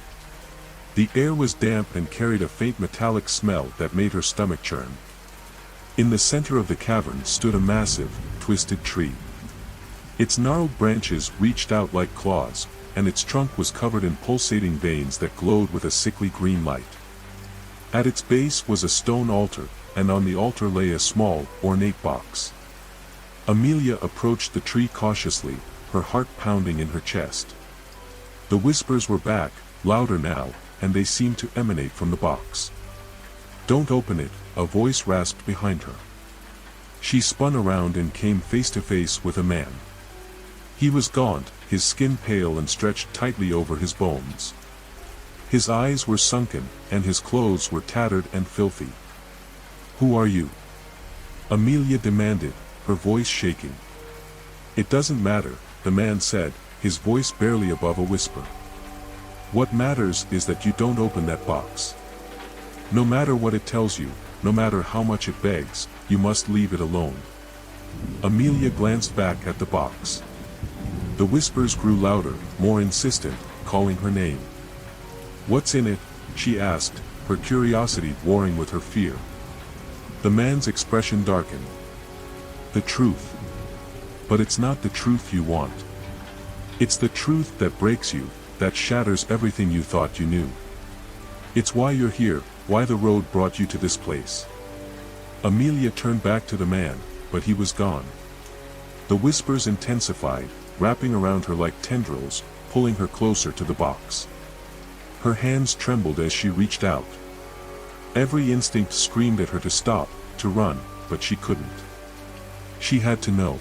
The air was damp and carried a faint metallic smell that made her stomach churn. In the center of the cavern stood a massive, twisted tree. Its gnarled branches reached out like claws, and its trunk was covered in pulsating veins that glowed with a sickly green light. At its base was a stone altar, and on the altar lay a small, ornate box. Amelia approached the tree cautiously, her heart pounding in her chest. The whispers were back, louder now, and they seemed to emanate from the box. "Don't open it," a voice rasped behind her. She spun around and came face to face with a man. He was gaunt, his skin pale and stretched tightly over his bones. His eyes were sunken, and his clothes were tattered and filthy. "Who are you?" Amelia demanded, her voice shaking. "It doesn't matter," the man said, his voice barely above a whisper. "What matters is that you don't open that box. No matter what it tells you, no matter how much it begs, you must leave it alone." Amelia glanced back at the box. The whispers grew louder, more insistent, calling her name. "What's in it?" she asked, her curiosity warring with her fear. The man's expression darkened. "The truth. But it's not the truth you want. It's the truth that breaks you, that shatters everything you thought you knew. It's why you're here, why the road brought you to this place." Amelia turned back to the man, but he was gone. The whispers intensified, wrapping around her like tendrils, pulling her closer to the box. Her hands trembled as she reached out. Every instinct screamed at her to stop, to run, but she couldn't. She had to know.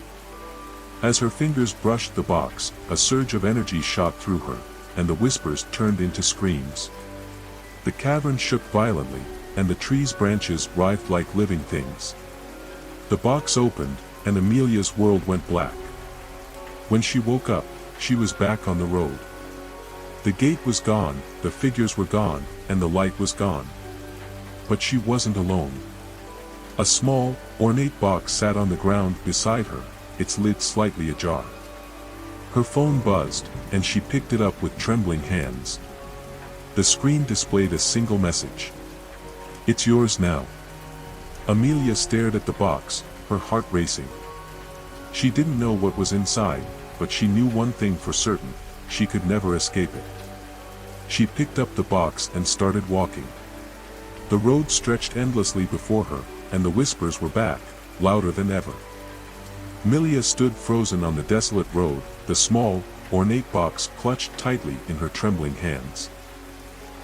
As her fingers brushed the box, a surge of energy shot through her, and the whispers turned into screams. The cavern shook violently, and the tree's branches writhed like living things. The box opened, and Amelia's world went black. When she woke up, she was back on the road. The gate was gone, the figures were gone, and the light was gone. But she wasn't alone. A small, ornate box sat on the ground beside her, its lid slightly ajar. Her phone buzzed, and she picked it up with trembling hands. The screen displayed a single message. "It's yours now." Amelia stared at the box, her heart racing. She didn't know what was inside, but she knew one thing for certain: she could never escape it. She picked up the box and started walking. The road stretched endlessly before her, and the whispers were back, louder than ever. Amelia stood frozen on the desolate road, the small, ornate box clutched tightly in her trembling hands.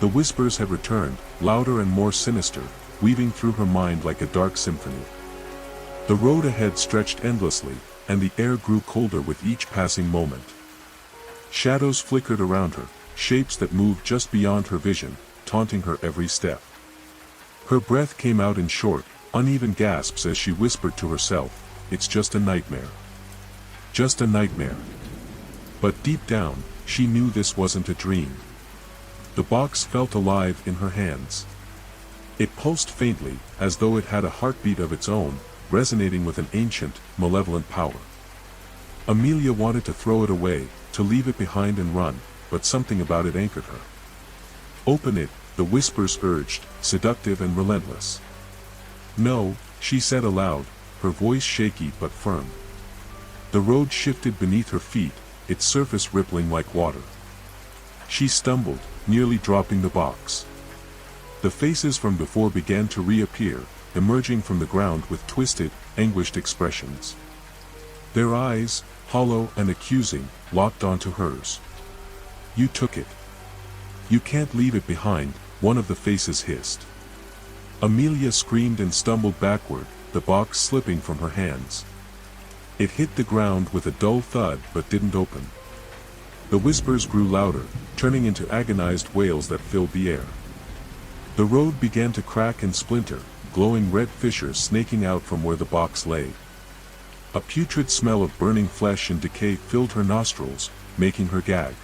The whispers had returned, louder and more sinister, weaving through her mind like a dark symphony. The road ahead stretched endlessly, and the air grew colder with each passing moment. Shadows flickered around her, shapes that moved just beyond her vision, taunting her every step. Her breath came out in short, uneven gasps as she whispered to herself, "It's just a nightmare. Just a nightmare." But deep down, she knew this wasn't a dream. The box felt alive in her hands. It pulsed faintly, as though it had a heartbeat of its own, resonating with an ancient, malevolent power. Amelia wanted to throw it away, to leave it behind and run, but something about it anchored her. "Open it," the whispers urged, seductive and relentless. "No," she said aloud, her voice shaky but firm. The road shifted beneath her feet, its surface rippling like water. She stumbled, nearly dropping the box. The faces from before began to reappear, emerging from the ground with twisted, anguished expressions. Their eyes, hollow and accusing, locked onto hers. "You took it. You can't leave it behind," one of the faces hissed. Amelia screamed and stumbled backward, the box slipping from her hands. It hit the ground with a dull thud but didn't open. The whispers grew louder, turning into agonized wails that filled the air. The road began to crack and splinter, glowing red fissures snaking out from where the box lay. A putrid smell of burning flesh and decay filled her nostrils, making her gag.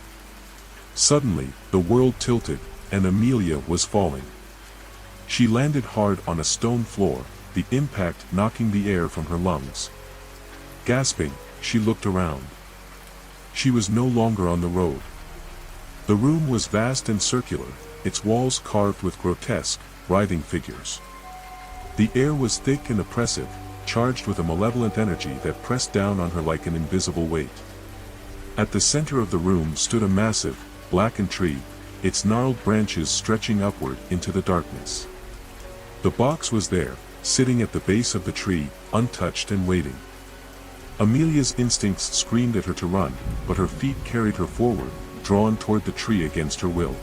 Suddenly, the world tilted, and Amelia was falling. She landed hard on a stone floor, the impact knocking the air from her lungs. Gasping, she looked around. She was no longer on the road. The room was vast and circular, its walls carved with grotesque, writhing figures. The air was thick and oppressive, charged with a malevolent energy that pressed down on her like an invisible weight. At the center of the room stood a massive, blackened tree, its gnarled branches stretching upward into the darkness. The box was there, sitting at the base of the tree, untouched and waiting. Amelia's instincts screamed at her to run, but her feet carried her forward, drawn toward the tree against her will.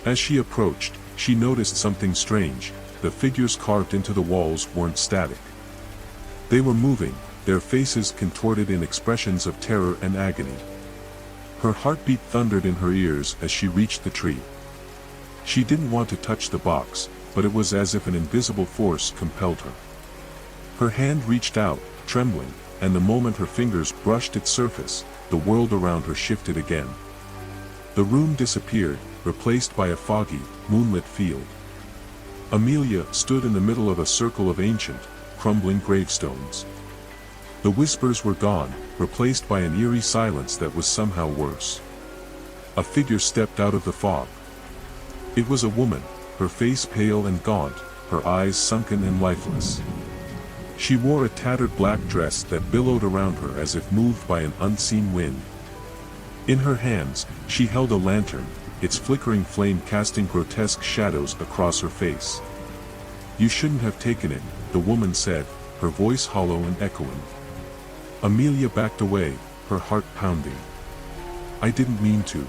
As she approached, she noticed something strange. The figures carved into the walls weren't static. They were moving, their faces contorted in expressions of terror and agony. Her heartbeat thundered in her ears as she reached the tree. She didn't want to touch the box, but it was as if an invisible force compelled her. Her hand reached out, trembling, and the moment her fingers brushed its surface, the world around her shifted again. The room disappeared, replaced by a foggy, moonlit field. Amelia stood in the middle of a circle of ancient, crumbling gravestones. The whispers were gone, replaced by an eerie silence that was somehow worse. A figure stepped out of the fog. It was a woman, her face pale and gaunt, her eyes sunken and lifeless. She wore a tattered black dress that billowed around her as if moved by an unseen wind. In her hands, she held a lantern, its flickering flame casting grotesque shadows across her face. "You shouldn't have taken it," the woman said, her voice hollow and echoing. Amelia backed away, her heart pounding. "I didn't mean to.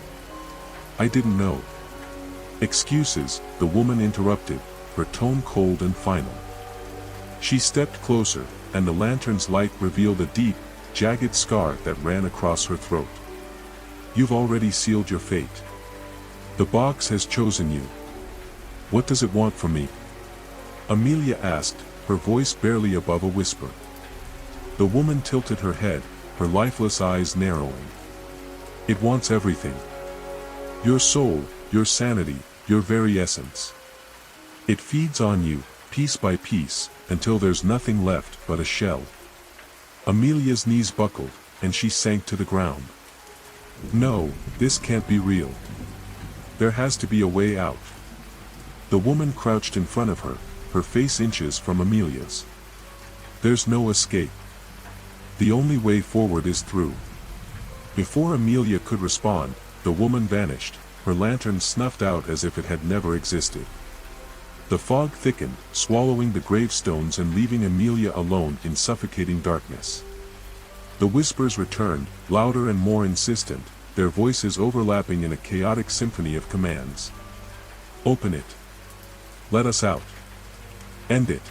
I didn't know." "Excuses," the woman interrupted, her tone cold and final. She stepped closer, and the lantern's light revealed a deep, jagged scar that ran across her throat. "You've already sealed your fate. The box has chosen you. What does it want from me?" Amelia asked, her voice barely above a whisper. The woman tilted her head, her lifeless eyes narrowing. "It wants everything. Your soul, your sanity, your very essence. It feeds on you, piece by piece, until there's nothing left but a shell." Amelia's knees buckled, and she sank to the ground. "No, this can't be real. There has to be a way out." The woman crouched in front of her, her face inches from Amelia's. "There's no escape. The only way forward is through." Before Amelia could respond, the woman vanished, her lantern snuffed out as if it had never existed. The fog thickened, swallowing the gravestones and leaving Amelia alone in suffocating darkness. The whispers returned, louder and more insistent, their voices overlapping in a chaotic symphony of commands. "Open it. Let us out. End it.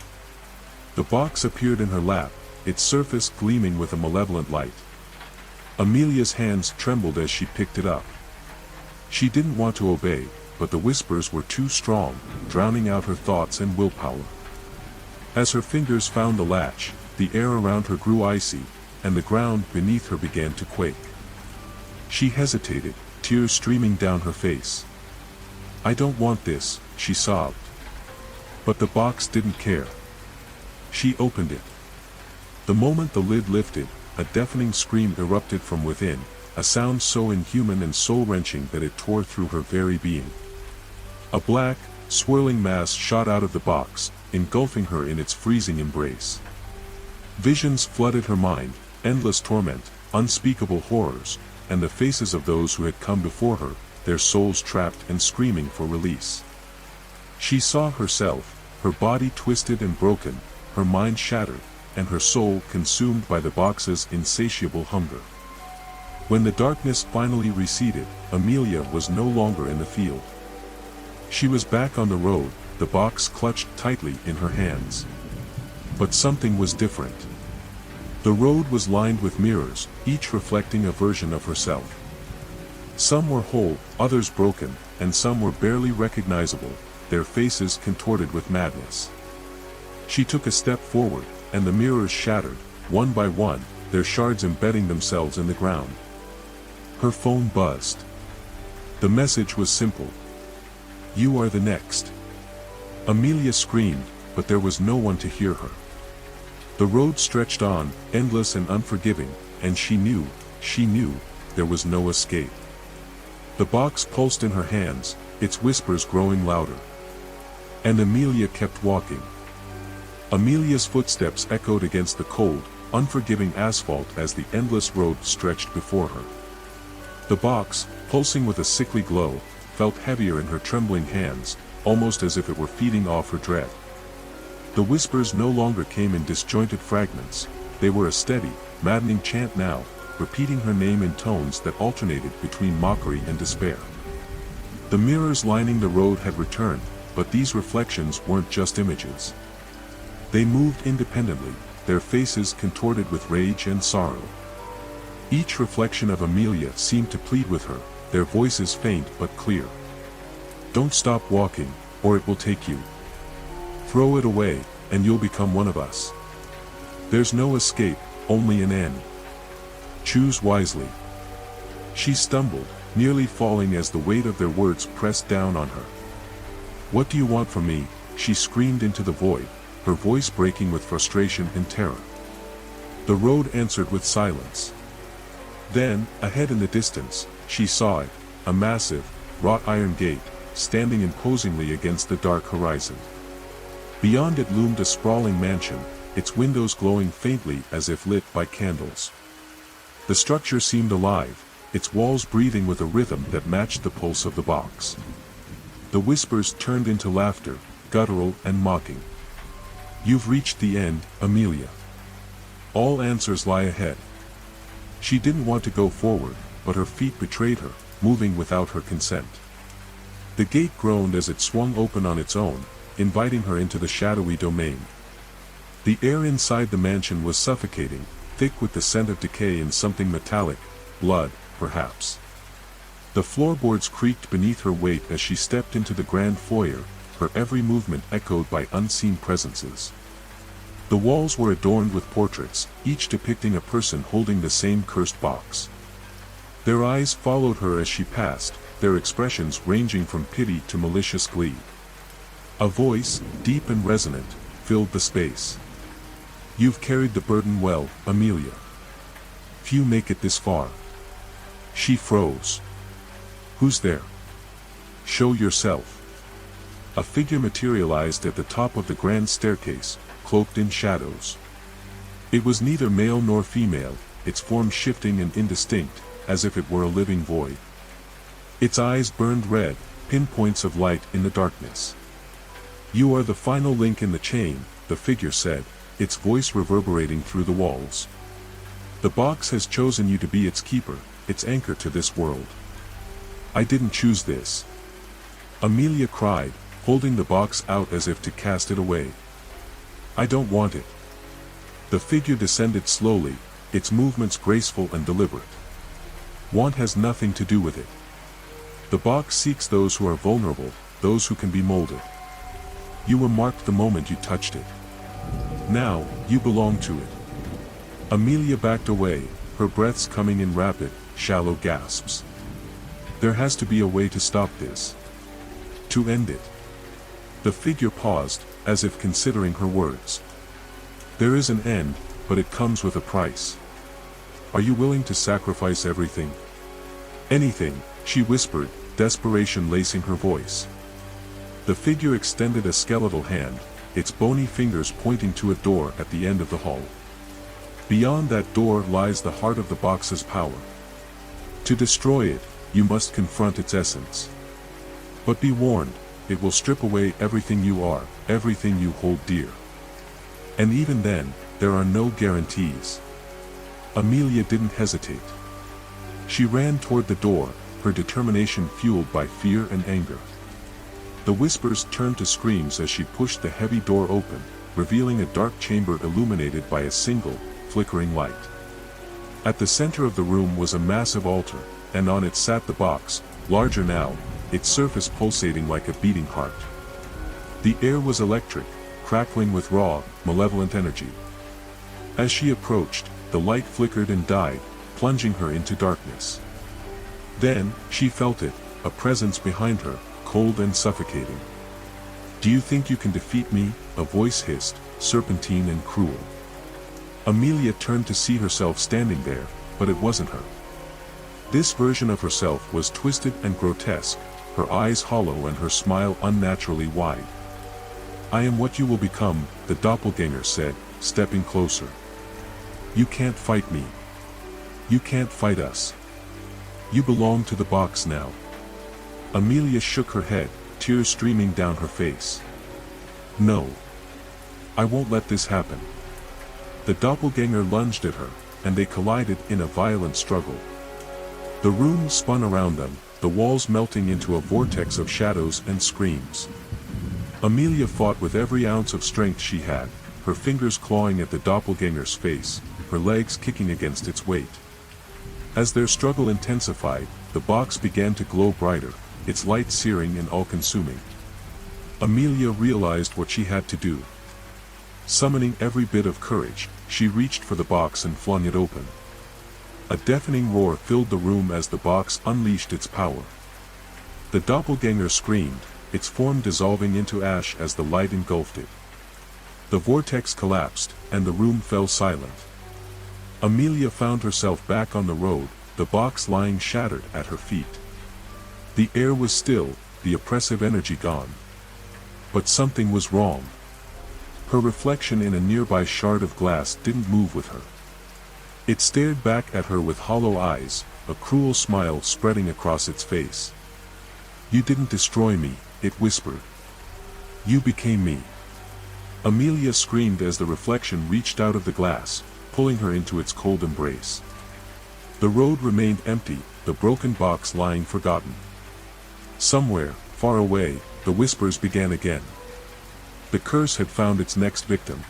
The box appeared in her lap, its surface gleaming with a malevolent light. Amelia's hands trembled as she picked it up. She didn't want to obey, but the whispers were too strong, drowning out her thoughts and willpower. As her fingers found the latch, the air around her grew icy, and the ground beneath her began to quake. She hesitated, tears streaming down her face. "I don't want this," she sobbed. But the box didn't care. She opened it. The moment the lid lifted, a deafening scream erupted from within, a sound so inhuman and soul-wrenching that it tore through her very being. A black, swirling mass shot out of the box, engulfing her in its freezing embrace. Visions flooded her mind, endless torment, unspeakable horrors, and the faces of those who had come before her, their souls trapped and screaming for release. She saw herself, her body twisted and broken, her mind shattered, and her soul consumed by the box's insatiable hunger. When the darkness finally receded, Amelia was no longer in the field. She was back on the road, the box clutched tightly in her hands. But something was different. The road was lined with mirrors, each reflecting a version of herself. Some were whole, others broken, and some were barely recognizable, their faces contorted with madness. She took a step forward, and the mirrors shattered, one by one, their shards embedding themselves in the ground. Her phone buzzed. The message was simple. "You are the next." Amelia screamed, but there was no one to hear her. The road stretched on, endless and unforgiving, and she knew, there was no escape. The box pulsed in her hands, its whispers growing louder. And Amelia kept walking. Amelia's footsteps echoed against the cold, unforgiving asphalt as the endless road stretched before her. The box, pulsing with a sickly glow, felt heavier in her trembling hands, almost as if it were feeding off her dread. The whispers no longer came in disjointed fragments, they were a steady, maddening chant now, repeating her name in tones that alternated between mockery and despair. The mirrors lining the road had returned, but these reflections weren't just images. They moved independently, their faces contorted with rage and sorrow. Each reflection of Amelia seemed to plead with her, their voices faint but clear. "Don't stop walking, or it will take you. Throw it away, and you'll become one of us. There's no escape, only an end. Choose wisely." She stumbled, nearly falling as the weight of their words pressed down on her. "What do you want from me?" she screamed into the void, her voice breaking with frustration and terror. The road answered with silence. Then, ahead in the distance, she saw it, a massive, wrought iron gate, standing imposingly against the dark horizon. Beyond it loomed a sprawling mansion, its windows glowing faintly as if lit by candles. The structure seemed alive, its walls breathing with a rhythm that matched the pulse of the box. The whispers turned into laughter, guttural and mocking. "You've reached the end, Amelia. All answers lie ahead." She didn't want to go forward, but her feet betrayed her, moving without her consent. The gate groaned as it swung open on its own, inviting her into the shadowy domain. The air inside the mansion was suffocating, thick with the scent of decay and something metallic, blood, perhaps. The floorboards creaked beneath her weight as she stepped into the grand foyer, her every movement echoed by unseen presences. The walls were adorned with portraits, each depicting a person holding the same cursed box. Their eyes followed her as she passed, their expressions ranging from pity to malicious glee. A voice, deep and resonant, filled the space. "You've carried the burden well, Amelia. Few make it this far." She froze. "Who's there? Show yourself." A figure materialized at the top of the grand staircase, cloaked in shadows. It was neither male nor female, its form shifting and indistinct, as if it were a living void. Its eyes burned red, pinpoints of light in the darkness. "You are the final link in the chain," the figure said, its voice reverberating through the walls. "The box has chosen you to be its keeper, its anchor to this world." "I didn't choose this," Amelia cried, holding the box out as if to cast it away. I don't want it. The figure descended slowly, its movements graceful and deliberate. Want has nothing to do with it. The box seeks those who are vulnerable, those who can be molded. You were marked the moment you touched it. Now, you belong to it. Amelia backed away, her breaths coming in rapid, shallow gasps. There has to be a way to stop this. To end it. The figure paused, as if considering her words. There is an end, but it comes with a price. Are you willing to sacrifice everything? Anything, she whispered, desperation lacing her voice. The figure extended a skeletal hand, its bony fingers pointing to a door at the end of the hall. Beyond that door lies the heart of the box's power. To destroy it, you must confront its essence. But be warned, it will strip away everything you are, everything you hold dear. And even then, there are no guarantees. Amelia didn't hesitate. She ran toward the door, her determination fueled by fear and anger. The whispers turned to screams as she pushed the heavy door open, revealing a dark chamber illuminated by a single, flickering light. At the center of the room was a massive altar, and on it sat the box, larger now, its surface pulsating like a beating heart. The air was electric, crackling with raw, malevolent energy. As she approached, the light flickered and died, plunging her into darkness. Then, she felt it, a presence behind her, cold and suffocating. "Do you think you can defeat me?" a voice hissed, serpentine and cruel. Amelia turned to see herself standing there, but it wasn't her. This version of herself was twisted and grotesque, her eyes hollow and her smile unnaturally wide. "I am what you will become," the doppelganger said, stepping closer. "You can't fight me. You can't fight us. You belong to the box now." Amelia shook her head, tears streaming down her face. "No. I won't let this happen." The doppelganger lunged at her, and they collided in a violent struggle. The room spun around them, the walls melting into a vortex of shadows and screams. Amelia fought with every ounce of strength she had, her fingers clawing at the doppelganger's face, her legs kicking against its weight. As their struggle intensified, the box began to glow brighter, its light searing and all-consuming. Amelia realized what she had to do. Summoning every bit of courage, she reached for the box and flung it open. A deafening roar filled the room as the box unleashed its power. The doppelganger screamed, its form dissolving into ash as the light engulfed it. The vortex collapsed, and the room fell silent. Amelia found herself back on the road, the box lying shattered at her feet. The air was still, the oppressive energy gone. But something was wrong. Her reflection in a nearby shard of glass didn't move with her. It stared back at her with hollow eyes, a cruel smile spreading across its face. "You didn't destroy me," it whispered. "You became me." Amelia screamed as the reflection reached out of the glass, pulling her into its cold embrace. The road remained empty, the broken box lying forgotten. Somewhere, far away, the whispers began again. The curse had found its next victim.